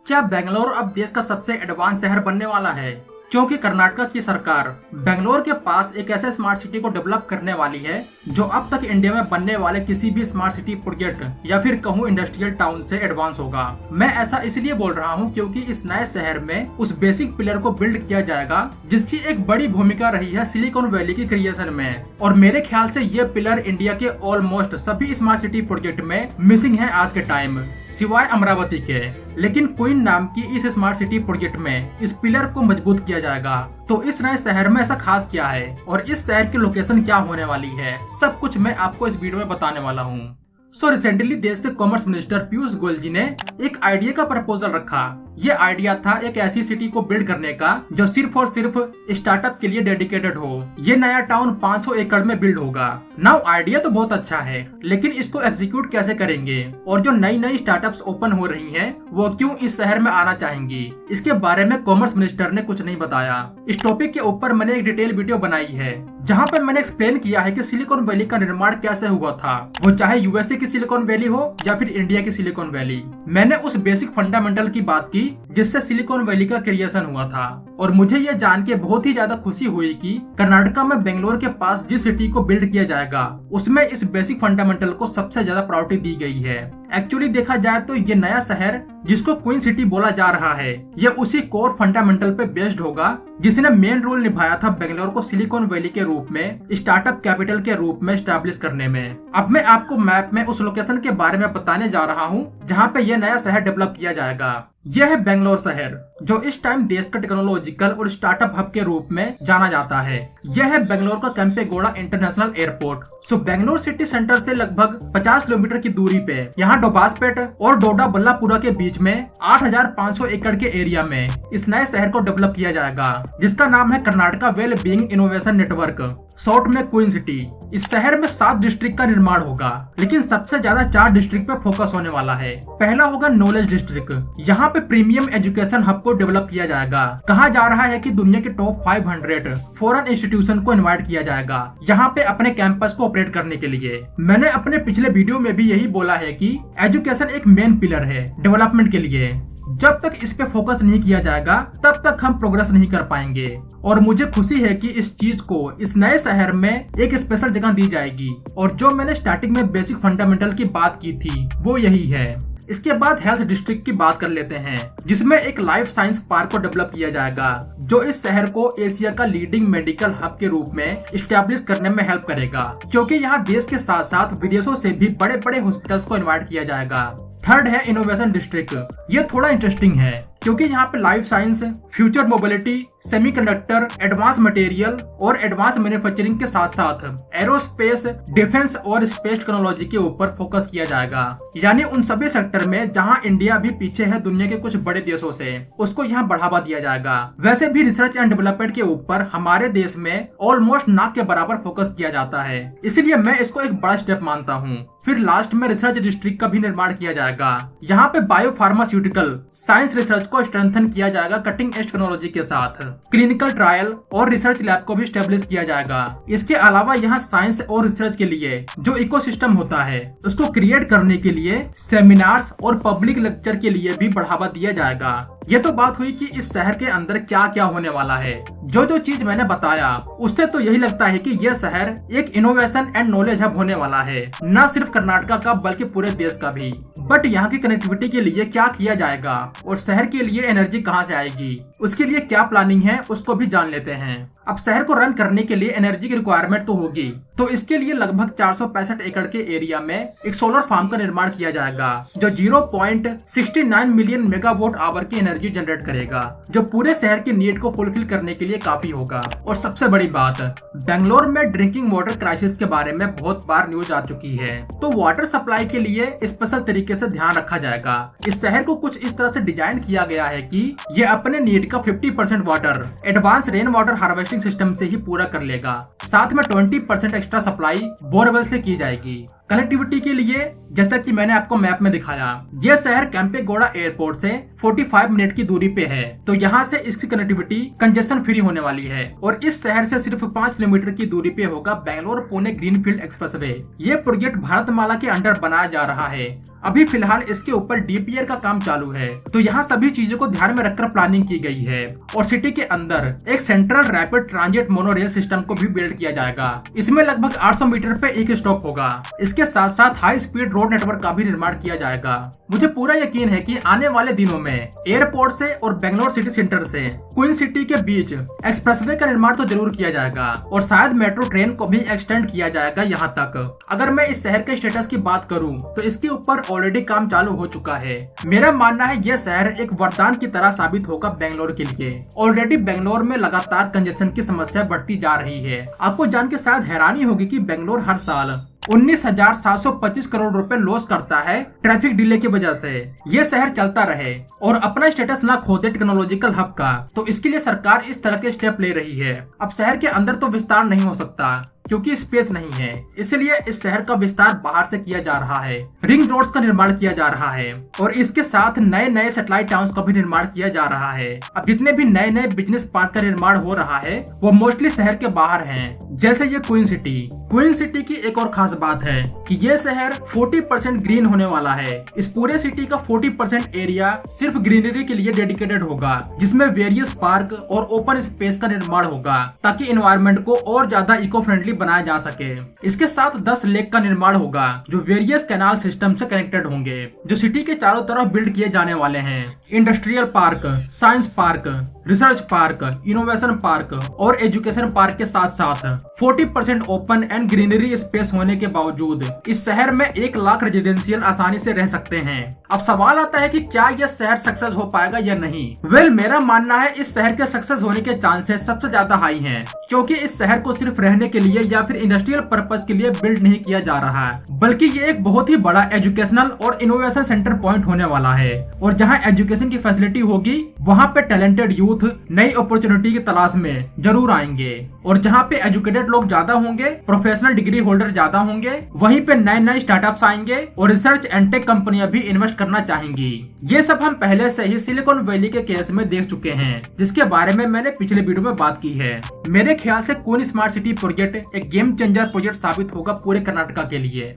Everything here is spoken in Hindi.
क्या बेंगलोर अब देश का सबसे एडवांस शहर बनने वाला है? क्योंकि कर्नाटक की सरकार बेंगलोर के पास एक ऐसे स्मार्ट सिटी को डेवलप करने वाली है जो अब तक इंडिया में बनने वाले किसी भी स्मार्ट सिटी प्रोजेक्ट या फिर कहूँ इंडस्ट्रियल टाउन से एडवांस होगा। मैं ऐसा इसलिए बोल रहा हूँ क्योंकि इस नए शहर में उस बेसिक पिलर को बिल्ड किया जाएगा जिसकी एक बड़ी भूमिका रही है सिलिकॉन वैली की क्रिएशन में, और मेरे ख्याल से ये पिलर इंडिया के ऑलमोस्ट सभी स्मार्ट सिटी प्रोजेक्ट में मिसिंग है आज के टाइम, सिवाय अमरावती के। लेकिन क्वीन नाम की इस स्मार्ट सिटी प्रोजेक्ट में इस पिलर को मजबूत किया जाएगा। तो इस नए शहर में ऐसा खास क्या है और इस शहर की लोकेशन क्या होने वाली है, सब कुछ मैं आपको इस वीडियो में बताने वाला हूँ। रिसेंटली देश के कॉमर्स मिनिस्टर पीयूष गोयल जी ने एक आइडिया का प्रपोजल रखा। ये आइडिया था एक ऐसी सिटी को बिल्ड करने का जो सिर्फ और सिर्फ स्टार्टअप के लिए डेडिकेटेड हो। ये नया टाउन 500 एकड़ में बिल्ड होगा। नाउ आइडिया तो बहुत अच्छा है, लेकिन इसको एग्जीक्यूट कैसे करेंगे और जो नई नई स्टार्टअप्स ओपन हो रही हैं, वो क्यों इस शहर में आना चाहेंगी, इसके बारे में कॉमर्स मिनिस्टर ने कुछ नहीं बताया। इस टॉपिक के ऊपर मैंने एक डिटेल वीडियो बनाई है जहाँ पर मैंने एक्सप्लेन किया है कि सिलिकॉन वैली का निर्माण कैसे हुआ था, वो चाहे यूएसए की सिलिकॉन वैली हो या फिर इंडिया की सिलिकॉन वैली। मैंने उस बेसिक फंडामेंटल की बात की जिससे सिलिकॉन वैली का क्रिएशन हुआ था, और मुझे ये जान के बहुत ही ज्यादा खुशी हुई कि कर्नाटक में बेंगलोर के पास जिस सिटी को बिल्ड किया जाएगा उसमें इस बेसिक फंडामेंटल को सबसे ज्यादा प्रायोरिटी दी गई है। एक्चुअली देखा जाए तो ये नया शहर जिसको क्वीन सिटी बोला जा रहा है, ये उसी कोर फंडामेंटल पे बेस्ड होगा जिसने मेन रोल निभाया था बेंगलोर को सिलिकॉन वैली के रूप में स्टार्टअप कैपिटल के रूप में स्टैब्लिश करने में। अब मैं आपको मैप में उस लोकेशन के बारे में बताने जा रहा हूँ जहाँ पे यह नया शहर डेवलप किया जाएगा। यह है बेंगलोर शहर, जो इस टाइम देश का टेक्नोलॉजिकल और स्टार्टअप हब के रूप में जाना जाता है। यह है बेंगलोर का Kempegowda international airport. Bangalore city centre से लगभग 50 किलोमीटर की दूरी पे यहाँ डोबासपेट और डोडा बल्लापुरा के बीच में 8,500 एकड़ के एरिया में इस नए शहर को डेवलप किया जाएगा, जिसका नाम है Karnataka well being innovation network, short में क्वीन सिटी। इस शहर में 7 डिस्ट्रिक्ट का निर्माण होगा, लेकिन सबसे ज्यादा 4 डिस्ट्रिक्ट पे फोकस होने वाला है। पहला होगा नॉलेज डिस्ट्रिक्ट। यहाँ पे प्रीमियम एजुकेशन हब को डेवलप किया जाएगा। कहा जा रहा है कि दुनिया के टॉप 500 फॉरेन इंस्टीट्यूशन को इनवाइट किया जाएगा यहाँ पे अपने कैंपस को ऑपरेट करने के लिए। मैंने अपने पिछले वीडियो में भी यही बोला है कि एजुकेशन एक मेन पिलर है डेवलपमेंट के लिए। जब तक इस पे फोकस नहीं किया जाएगा तब तक हम प्रोग्रेस नहीं कर पाएंगे, और मुझे खुशी है कि इस चीज को इस नए शहर में एक स्पेशल जगह दी जाएगी। और जो मैंने स्टार्टिंग में बेसिक फंडामेंटल की बात की थी वो यही है। इसके बाद हेल्थ डिस्ट्रिक्ट की बात कर लेते हैं, जिसमें एक लाइफ साइंस पार्क को डेवलप किया जाएगा जो इस शहर को एशिया का लीडिंग मेडिकल हब के रूप में इस्टेब्लिश करने में हेल्प करेगा, क्योंकि यहाँ देश के साथ साथ विदेशों से भी बड़े बड़े हॉस्पिटल्स को इनवाइट किया जाएगा। थर्ड है इनोवेशन डिस्ट्रिक्ट। ये थोड़ा इंटरेस्टिंग है क्योंकि यहाँ पे life science, future mobility, semiconductor, advance material और एडवांस मैन्युफैक्चरिंग के साथ साथ एरोस्पेस, डिफेंस और स्पेस टेक्नोलॉजी के ऊपर फोकस किया जाएगा। यानी उन सभी सेक्टर में जहाँ इंडिया भी पीछे है दुनिया के कुछ बड़े देशों से, उसको यहाँ बढ़ावा दिया जाएगा। वैसे भी रिसर्च एंड डेवलपमेंट के ऊपर हमारे देश में ऑलमोस्ट नाक के बराबर फोकस किया जाता है, इसलिए मैं इसको एक बड़ा स्टेप मानता हूँ। फिर लास्ट में रिसर्च डिस्ट्रिक्ट का भी निर्माण किया जाएगा। यहाँ पे बायो फार्मास्यूटिकल साइंस रिसर्च को स्ट्रेंथन किया जाएगा कटिंग एज टेक्नोलॉजी के साथ। क्लिनिकल ट्रायल और रिसर्च लैब को भी स्टेब्लिश किया जाएगा। इसके अलावा यहाँ साइंस और रिसर्च के लिए जो इकोसिस्टम होता है उसको क्रिएट करने के लिए सेमिनार्स और पब्लिक लेक्चर के लिए भी बढ़ावा दिया जाएगा। ये तो बात हुई कि इस शहर के अंदर क्या क्या होने वाला है। जो जो चीज मैंने बताया उससे तो यही लगता है कि यह शहर एक इनोवेशन एंड नॉलेज हब होने वाला है, न सिर्फ कर्नाटक का बल्कि पूरे देश का भी। बट यहाँ की कनेक्टिविटी के लिए क्या किया जाएगा और शहर के लिए एनर्जी कहाँ से आएगी, उसके लिए क्या प्लानिंग है, उसको भी जान लेते हैं। अब शहर को रन करने के लिए एनर्जी की रिक्वायरमेंट तो होगी, तो इसके लिए लगभग 465 एकड़ के एरिया में एक सोलर फार्म का निर्माण किया जाएगा जो 0.69 मिलियन मेगावाट आवर की एनर्जी जनरेट करेगा, जो पूरे शहर की नीड को फुलफिल करने के लिए काफी होगा। और सबसे बड़ी बात, बेंगलोर में ड्रिंकिंग वाटर क्राइसिस के बारे में बहुत बार न्यूज आ चुकी है, तो वाटर सप्लाई के लिए स्पेशल तरीके से ध्यान रखा जाएगा। इस शहर को कुछ इस तरह से डिजाइन किया गया है कि ये अपने नीड का 50% water advance rain water harvesting system से ही पूरा कर लेगा। साथ में 20% एक्स्ट्रा सप्लाई बोरवेल से की जाएगी। कनेक्टिविटी के लिए जैसा कि मैंने आपको मैप में दिखाया। ये शहर केम्पेगौड़ा एयरपोर्ट से 45 मिनट की दूरी पे है, तो यहाँ से इसकी कनेक्टिविटी कंजेशन फ्री होने वाली है। और इस शहर से सिर्फ 5 किलोमीटर की दूरी पे होगा बेंगलोर पुणे ग्रीनफील्ड एक्सप्रेसवे। ये प्रोजेक्ट भारतमाला के अंडर बनाया जा रहा है। अभी फिलहाल इसके ऊपर डीपीआर का काम चालू है, तो यहाँ सभी चीजों को ध्यान में रखकर प्लानिंग की गई है। और सिटी के अंदर एक central rapid transit monorail system को भी बिल्ड किया जाएगा। इसमें लगभग 800 मीटर पे एक स्टॉप होगा। इसके साथ साथ हाई स्पीड रोड नेटवर्क का भी निर्माण किया जाएगा। मुझे पूरा यकीन है कि आने वाले दिनों में एयरपोर्ट से और बेंगलोर सिटी सेंटर से क्वीन सिटी के बीच एक्सप्रेसवे का निर्माण तो जरूर किया जाएगा, और शायद मेट्रो ट्रेन को भी एक्सटेंड किया जाएगा यहाँ तक। अगर मैं इस शहर के स्टेटस की बात करूँ तो इसके ऊपर ऑलरेडी काम चालू हो चुका है। मेरा मानना है यह शहर एक वरदान की तरह साबित होगा बेंगलोर के लिए। ऑलरेडी बेंगलोर में लगातार कंजेशन की समस्या बढ़ती जा रही है। आपको जान के शायद हैरानी होगी कि बेंगलोर हर साल 19,725 करोड़ रुपए लॉस करता है ट्रैफिक डिले की वजह से। ये शहर चलता रहे और अपना स्टेटस ना खो दे टेक्नोलॉजिकल हब का, तो इसके लिए सरकार इस तरह के स्टेप ले रही है। अब शहर के अंदर तो विस्तार नहीं हो सकता क्योंकि स्पेस नहीं है, इसलिए इस शहर का विस्तार बाहर से किया जा रहा है। रिंग रोड्स का निर्माण किया जा रहा है और इसके साथ नए नए सैटेलाइट टाउन्स का भी निर्माण किया जा रहा है। अब जितने भी नए नए बिजनेस पार्क का निर्माण हो रहा है वो मोस्टली शहर के बाहर हैं, जैसे ये क्वीन सिटी। क्वीन सिटी की एक और खास बात है कि ये शहर 40% ग्रीन होने वाला है। इस पूरे सिटी का 40% एरिया सिर्फ ग्रीनरी के लिए डेडिकेटेड होगा, जिसमें वेरियस पार्क और ओपन स्पेस का निर्माण होगा ताकि एनवायरनमेंट को और ज्यादा इको फ्रेंडली बनाया जा सके। इसके साथ 10 लेक का निर्माण होगा जो वेरियस कैनाल सिस्टम से कनेक्टेड होंगे, जो सिटी के चारों तरफ बिल्ड किए जाने वाले हैं। Industrial park, science park, research park, innovation park और एजुकेशन पार्क के साथ साथ 40% ओपन एंड ग्रीनरी स्पेस होने के बावजूद इस शहर में 1 लाख रेजिडेंशियल आसानी से रह सकते हैं। अब सवाल आता है कि क्या यह शहर सक्सेस हो पाएगा या नहीं। वेल, मेरा मानना है इस शहर के सक्सेस होने के चांसेस सबसे ज्यादा हाई हैं, क्योंकि इस शहर को सिर्फ रहने के लिए या फिर इंडस्ट्रियल पर्पस के लिए बिल्ड नहीं किया जा रहा है, बल्कि ये एक बहुत ही बड़ा एजुकेशनल और इनोवेशन सेंटर पॉइंट होने वाला है। और जहाँ एजुकेशन की फैसिलिटी होगी वहाँ पे टैलेंटेड यूथ नई अपॉर्चुनिटी की तलाश में जरूर आएंगे, और जहाँ पे एजुकेटेड लोग ज्यादा होंगे, प्रोफेशनल डिग्री होल्डर ज्यादा होंगे, वहीं पे नए नए स्टार्टअप्स आएंगे और रिसर्च एंड टेक कंपनियां भी इन्वेस्ट करना चाहेंगी। ये सब हम पहले से ही सिलिकॉन वैली के केस में देख चुके हैं, जिसके बारे में मैंने पिछले वीडियो में बात की है। मेरे ख्याल से क्वीन स्मार्ट सिटी प्रोजेक्ट एक गेम चेंजर प्रोजेक्ट साबित होगा पूरे कर्नाटका के लिए।